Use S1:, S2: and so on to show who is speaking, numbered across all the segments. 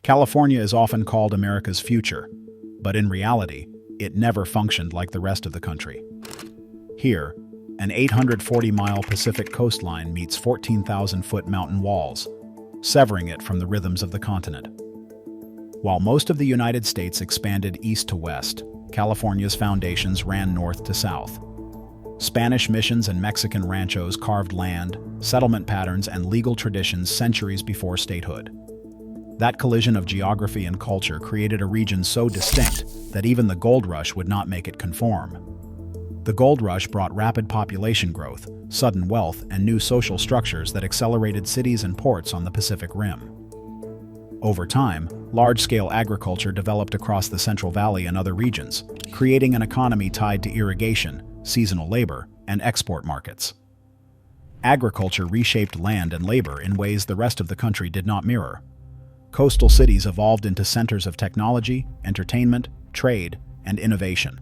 S1: California is often called America's future, but in reality, it never functioned like the rest of the country. Here, an 840-mile Pacific coastline meets 14,000-foot mountain walls, severing it from the rhythms of the continent. While most of the United States expanded east to west, California's foundations ran north to south. Spanish missions and Mexican ranchos carved land, settlement patterns, and legal traditions centuries before statehood. That collision of geography and culture created a region so distinct that even the gold rush would not make it conform. The gold rush brought rapid population growth, sudden wealth, and new social structures that accelerated cities and ports on the Pacific Rim. Over time, large-scale agriculture developed across the Central Valley and other regions, creating an economy tied to irrigation, seasonal labor, and export markets. Agriculture reshaped land and labor in ways the rest of the country did not mirror. Coastal cities evolved into centers of technology, entertainment, trade, and innovation,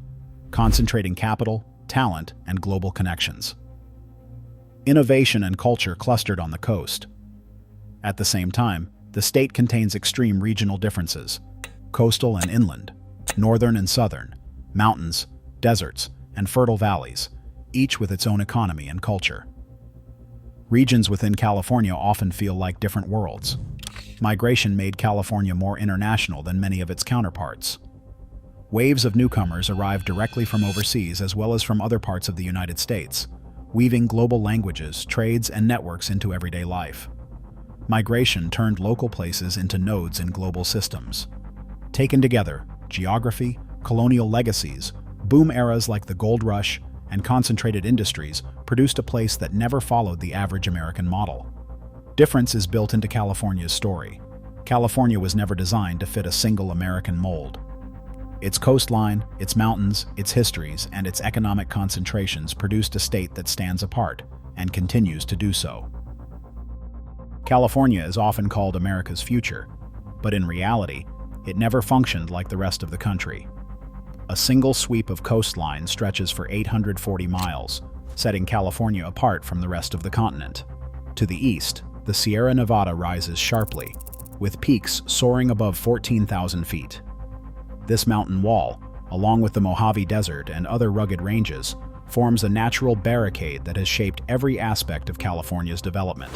S1: concentrating capital, talent, and global connections. Innovation and culture clustered on the coast. At the same time, the state contains extreme regional differences: coastal and inland, northern and southern, mountains, deserts, and fertile valleys, each with its own economy and culture. Regions within California often feel like different worlds. Migration made California more international than many of its counterparts. Waves of newcomers arrived directly from overseas as well as from other parts of the United States, weaving global languages, trades, and networks into everyday life. Migration turned local places into nodes in global systems. Taken together, geography, colonial legacies, boom eras like the gold rush, and concentrated industries produced a place that never followed the average American model. Difference is built into California's story. California was never designed to fit a single American mold. Its coastline, its mountains, its histories, and its economic concentrations produced a state that stands apart, and continues to do so. California is often called America's future, but in reality, it never functioned like the rest of the country. A single sweep of coastline stretches for 840 miles, setting California apart from the rest of the continent. To the east, the Sierra Nevada rises sharply, with peaks soaring above 14,000 feet. This mountain wall, along with the Mojave Desert and other rugged ranges, forms a natural barricade that has shaped every aspect of California's development.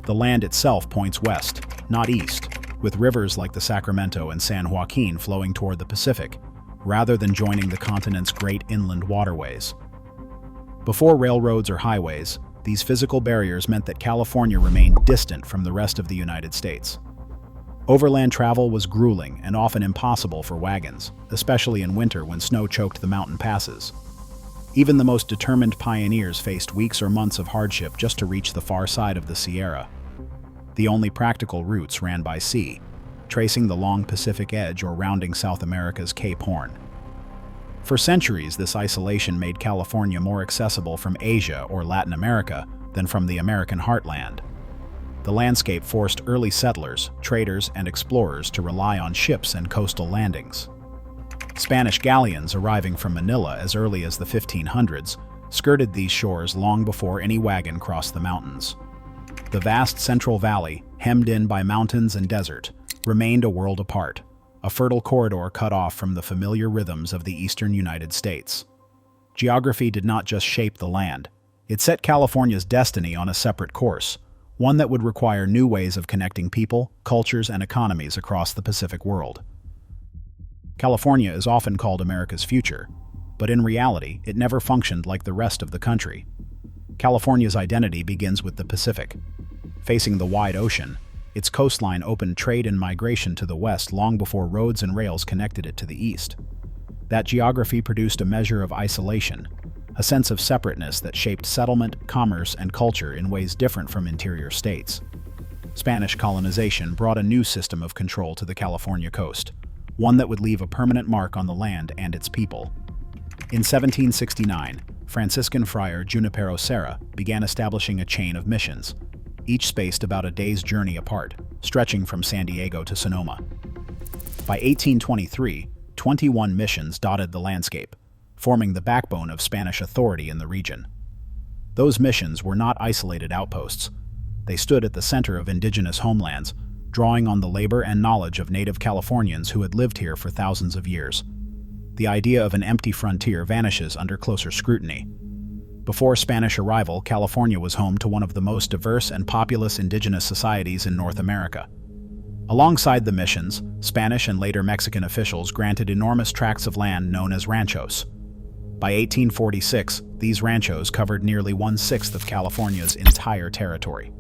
S1: The land itself points west, not east, with rivers like the Sacramento and San Joaquin flowing toward the Pacific, rather than joining the continent's great inland waterways. Before railroads or highways, these physical barriers meant that California remained distant from the rest of the United States. Overland travel was grueling and often impossible for wagons, especially in winter when snow choked the mountain passes. Even the most determined pioneers faced weeks or months of hardship just to reach the far side of the Sierra. The only practical routes ran by sea, tracing the long Pacific edge or rounding South America's Cape Horn. For centuries, this isolation made California more accessible from Asia or Latin America than from the American heartland. The landscape forced early settlers, traders, and explorers to rely on ships and coastal landings. Spanish galleons arriving from Manila as early as the 1500s skirted these shores long before any wagon crossed the mountains. The vast Central Valley, hemmed in by mountains and desert, remained a world apart, a fertile corridor cut off from the familiar rhythms of the eastern United States. Geography did not just shape the land, it set California's destiny on a separate course, one that would require new ways of connecting people, cultures, and economies across the Pacific world. California is often called America's future, but in reality, it never functioned like the rest of the country. California's identity begins with the Pacific. Facing the wide ocean, its coastline opened trade and migration to the west long before roads and rails connected it to the east. That geography produced a measure of isolation, a sense of separateness that shaped settlement, commerce, and culture in ways different from interior states. Spanish colonization brought a new system of control to the California coast, one that would leave a permanent mark on the land and its people. In 1769, Franciscan friar Junipero Serra began establishing a chain of missions, each spaced about a day's journey apart, stretching from San Diego to Sonoma. By 1823, 21 missions dotted the landscape, forming the backbone of Spanish authority in the region. Those missions were not isolated outposts. They stood at the center of indigenous homelands, drawing on the labor and knowledge of native Californians who had lived here for thousands of years. The idea of an empty frontier vanishes under closer scrutiny. Before Spanish arrival, California was home to one of the most diverse and populous indigenous societies in North America. Alongside the missions, Spanish and later Mexican officials granted enormous tracts of land known as ranchos. By 1846, these ranchos covered nearly 1/6 of California's entire territory.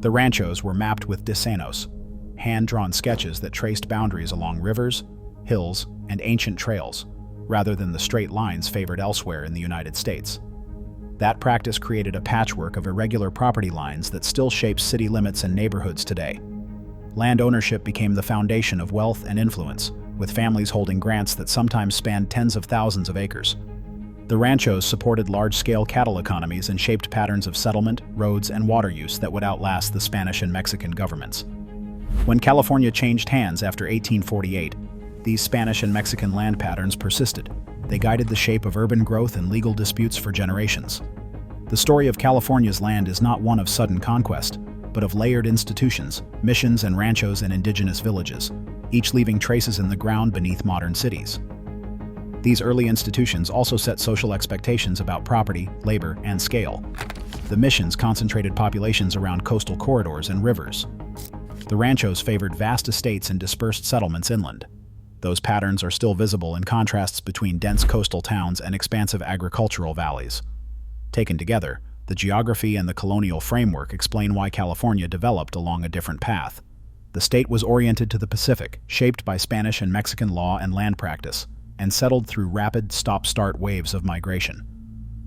S1: The ranchos were mapped with diseños, hand-drawn sketches that traced boundaries along rivers, hills, and ancient trails, rather than the straight lines favored elsewhere in the United States. That practice created a patchwork of irregular property lines that still shapes city limits and neighborhoods today. Land ownership became the foundation of wealth and influence, with families holding grants that sometimes spanned tens of thousands of acres. The ranchos supported large-scale cattle economies and shaped patterns of settlement, roads, and water use that would outlast the Spanish and Mexican governments. When California changed hands after 1848, these Spanish and Mexican land patterns persisted. They guided the shape of urban growth and legal disputes for generations. The story of California's land is not one of sudden conquest, but of layered institutions, missions and ranchos and indigenous villages, each leaving traces in the ground beneath modern cities. These early institutions also set social expectations about property, labor, and scale. The missions concentrated populations around coastal corridors and rivers. The ranchos favored vast estates and dispersed settlements inland. Those patterns are still visible in contrasts between dense coastal towns and expansive agricultural valleys. Taken together, the geography and the colonial framework explain why California developed along a different path. The state was oriented to the Pacific, shaped by Spanish and Mexican law and land practice, and settled through rapid stop-start waves of migration.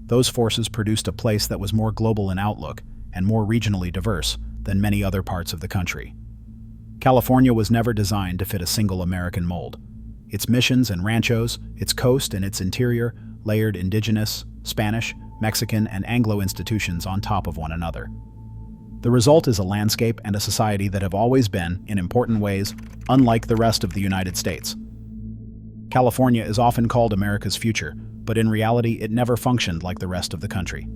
S1: Those forces produced a place that was more global in outlook and more regionally diverse than many other parts of the country. California was never designed to fit a single American mold. Its missions and ranchos, its coast and its interior, layered indigenous, Spanish, Mexican, and Anglo institutions on top of one another. The result is a landscape and a society that have always been, in important ways, unlike the rest of the United States. California is often called America's future, but in reality it never functioned like the rest of the country.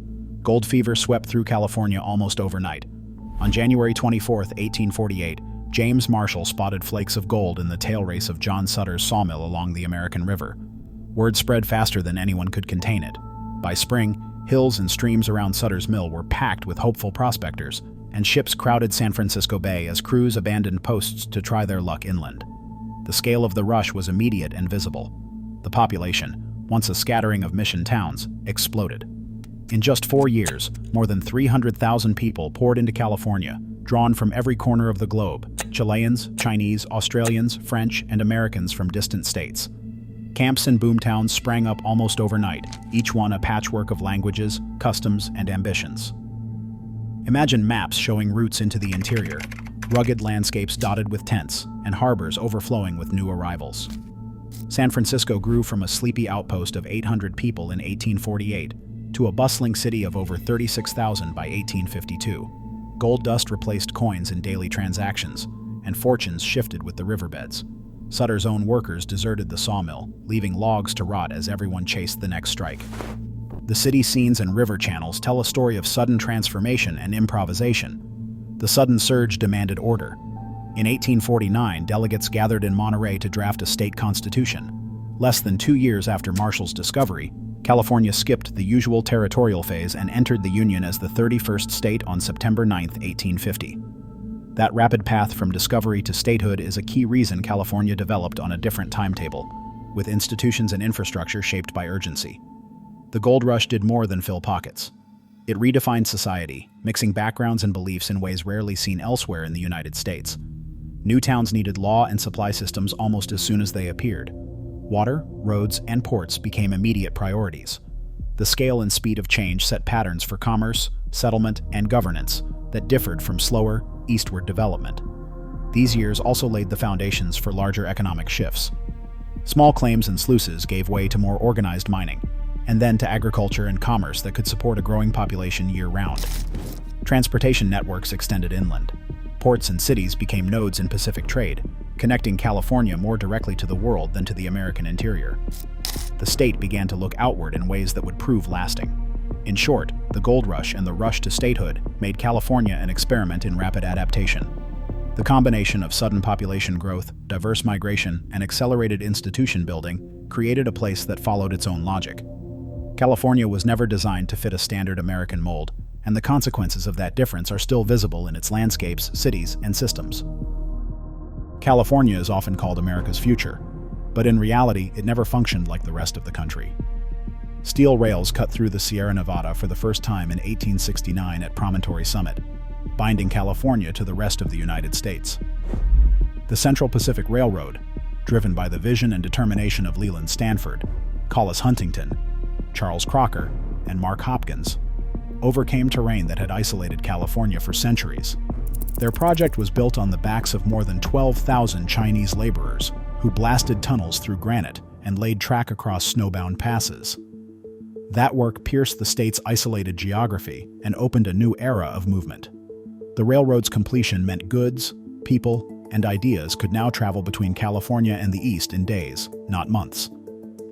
S1: Gold fever swept through California almost overnight. On January 24, 1848, James Marshall spotted flakes of gold in the tail race of John Sutter's sawmill along the American River. Word spread faster than anyone could contain it. By spring, hills and streams around Sutter's mill were packed with hopeful prospectors, and ships crowded San Francisco Bay as crews abandoned posts to try their luck inland. The scale of the rush was immediate and visible. The population, once a scattering of mission towns, exploded. In just 4 years, more than 300,000 people poured into California, drawn from every corner of the globe: Chileans, Chinese, Australians, French, and Americans from distant states. Camps and boomtowns sprang up almost overnight, each one a patchwork of languages, customs, and ambitions. Imagine maps showing routes into the interior, rugged landscapes dotted with tents, and harbors overflowing with new arrivals. San Francisco grew from a sleepy outpost of 800 people in 1848 to a bustling city of over 36,000 by 1852. Gold dust replaced coins in daily transactions, and fortunes shifted with the riverbeds. Sutter's own workers deserted the sawmill, leaving logs to rot as everyone chased the next strike. The city scenes and river channels tell a story of sudden transformation and improvisation. The sudden surge demanded order. In 1849, delegates gathered in Monterey to draft a state constitution. Less than 2 years after Marshall's discovery, California skipped the usual territorial phase and entered the Union as the 31st state on September 9, 1850. That rapid path from discovery to statehood is a key reason California developed on a different timetable, with institutions and infrastructure shaped by urgency. The gold rush did more than fill pockets. It redefined society, mixing backgrounds and beliefs in ways rarely seen elsewhere in the United States. New towns needed law and supply systems almost as soon as they appeared. Water, roads, and ports became immediate priorities. The scale and speed of change set patterns for commerce, settlement, and governance that differed from slower, eastward development. These years also laid the foundations for larger economic shifts. Small claims and sluices gave way to more organized mining, and then to agriculture and commerce that could support a growing population year-round. Transportation networks extended inland. Ports and cities became nodes in Pacific trade, connecting California more directly to the world than to the American interior. The state began to look outward in ways that would prove lasting. In short, the gold rush and the rush to statehood made California an experiment in rapid adaptation. The combination of sudden population growth, diverse migration, and accelerated institution building created a place that followed its own logic. California was never designed to fit a standard American mold, and the consequences of that difference are still visible in its landscapes, cities, and systems. California is often called America's future, but in reality, it never functioned like the rest of the country. Steel rails cut through the Sierra Nevada for the first time in 1869 at Promontory Summit, binding California to the rest of the United States. The Central Pacific Railroad, driven by the vision and determination of Leland Stanford, Collis Huntington, Charles Crocker, and Mark Hopkins, overcame terrain that had isolated California for centuries. Their project was built on the backs of more than 12,000 Chinese laborers who blasted tunnels through granite and laid track across snowbound passes. That work pierced the state's isolated geography and opened a new era of movement. The railroad's completion meant goods, people, and ideas could now travel between California and the East in days, not months.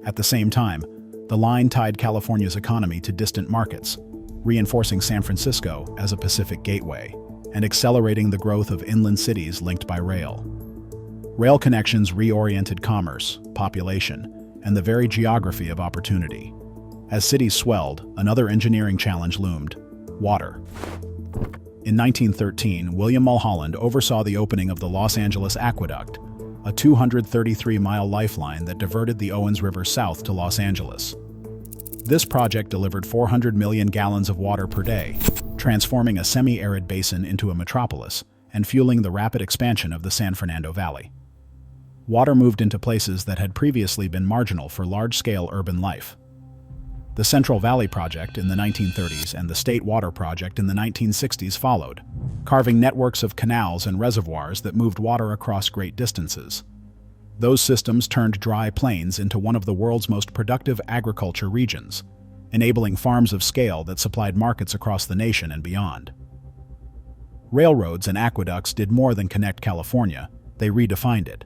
S1: At the same time, the line tied California's economy to distant markets, reinforcing San Francisco as a Pacific gateway and accelerating the growth of inland cities linked by rail. Rail connections reoriented commerce, population, and the very geography of opportunity. As cities swelled, another engineering challenge loomed: water. In 1913, William Mulholland oversaw the opening of the Los Angeles Aqueduct, a 233-mile lifeline that diverted the Owens River south to Los Angeles. This project delivered 400 million gallons of water per day, transforming a semi-arid basin into a metropolis and fueling the rapid expansion of the San Fernando Valley. Water moved into places that had previously been marginal for large-scale urban life. The Central Valley Project in the 1930s and the State Water Project in the 1960s followed, carving networks of canals and reservoirs that moved water across great distances. Those systems turned dry plains into one of the world's most productive agriculture regions, enabling farms of scale that supplied markets across the nation and beyond. Railroads and aqueducts did more than connect California, they redefined it.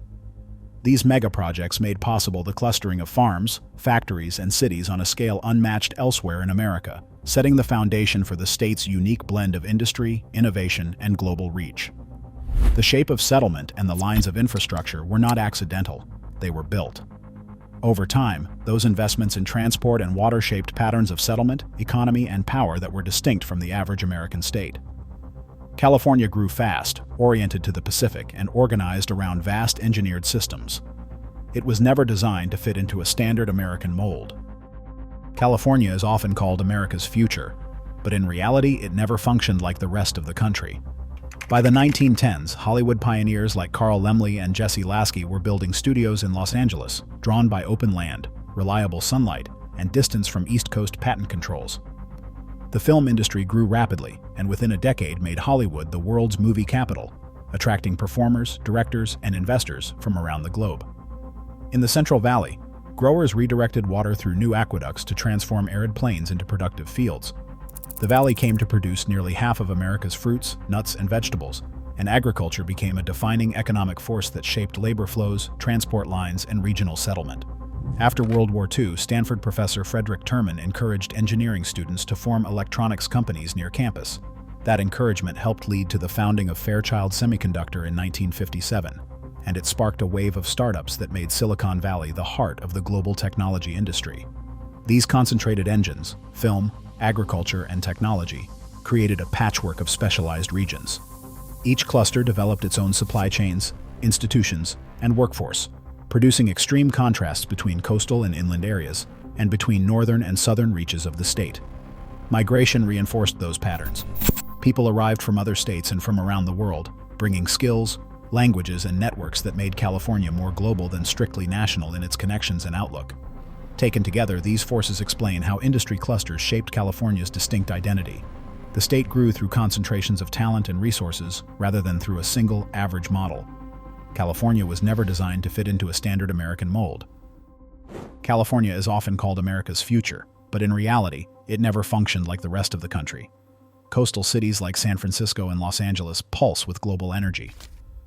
S1: These megaprojects made possible the clustering of farms, factories, and cities on a scale unmatched elsewhere in America, setting the foundation for the state's unique blend of industry, innovation, and global reach. The shape of settlement and the lines of infrastructure were not accidental, they were built. Over time, those investments in transport and water shaped patterns of settlement, economy, and power that were distinct from the average American state. California grew fast, oriented to the Pacific, and organized around vast engineered systems. It was never designed to fit into a standard American mold. California is often called America's future, but in reality, it never functioned like the rest of the country. By the 1910s, Hollywood pioneers like Carl Laemmle and Jesse Lasky were building studios in Los Angeles, drawn by open land, reliable sunlight, and distance from East Coast patent controls. The film industry grew rapidly, and within a decade made Hollywood the world's movie capital, attracting performers, directors, and investors from around the globe. In the Central Valley, growers redirected water through new aqueducts to transform arid plains into productive fields. The valley came to produce nearly half of America's fruits, nuts, and vegetables, and agriculture became a defining economic force that shaped labor flows, transport lines, and regional settlement. After World War II, Stanford professor Frederick Terman encouraged engineering students to form electronics companies near campus. That encouragement helped lead to the founding of Fairchild Semiconductor in 1957, and it sparked a wave of startups that made Silicon Valley the heart of the global technology industry. These concentrated engines, film, agriculture, and technology, created a patchwork of specialized regions. Each cluster developed its own supply chains, institutions, and workforce, producing extreme contrasts between coastal and inland areas, and between northern and southern reaches of the state. Migration reinforced those patterns. People arrived from other states and from around the world, bringing skills, languages, and networks that made California more global than strictly national in its connections and outlook. Taken together, these forces explain how industry clusters shaped California's distinct identity. The state grew through concentrations of talent and resources, rather than through a single, average model. California was never designed to fit into a standard American mold. California is often called America's future, but in reality, it never functioned like the rest of the country. Coastal cities like San Francisco and Los Angeles pulse with global energy.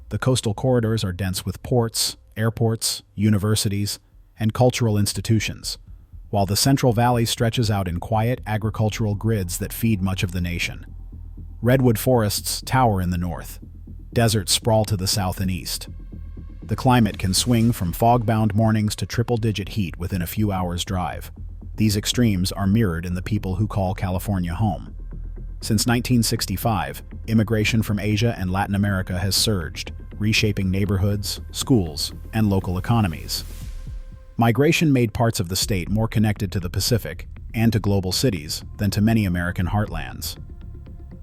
S1: The coastal corridors are dense with ports, airports, universities, and cultural institutions, while the Central Valley stretches out in quiet agricultural grids that feed much of the nation. Redwood forests tower in the north, Deserts sprawl to the south and east. The climate can swing from fog-bound mornings to triple-digit heat within a few hours' drive. These extremes are mirrored in the people who call California home. Since 1965, immigration from Asia and Latin America has surged, reshaping neighborhoods, schools, and local economies. Migration made parts of the state more connected to the Pacific and to global cities than to many American heartlands.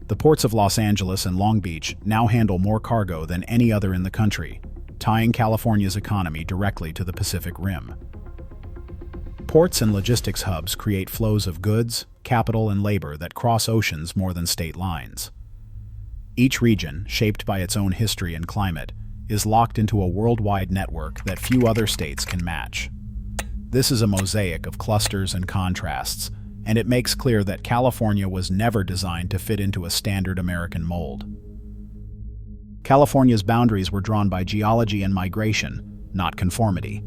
S1: The ports of Los Angeles and Long Beach now handle more cargo than any other in the country, tying California's economy directly to the Pacific Rim. Ports and logistics hubs create flows of goods, capital, and labor that cross oceans more than state lines. Each region, shaped by its own history and climate, is locked into a worldwide network that few other states can match. This is a mosaic of clusters and contrasts, and it makes clear that California was never designed to fit into a standard American mold. California's boundaries were drawn by geology and migration, not conformity.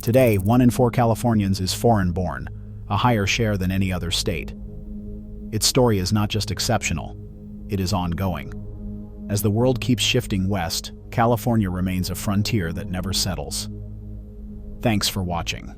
S1: Today, 1 in 4 Californians is foreign-born, a higher share than any other state. Its story is not just exceptional, it is ongoing. As the world keeps shifting west, California remains a frontier that never settles. Thanks for watching.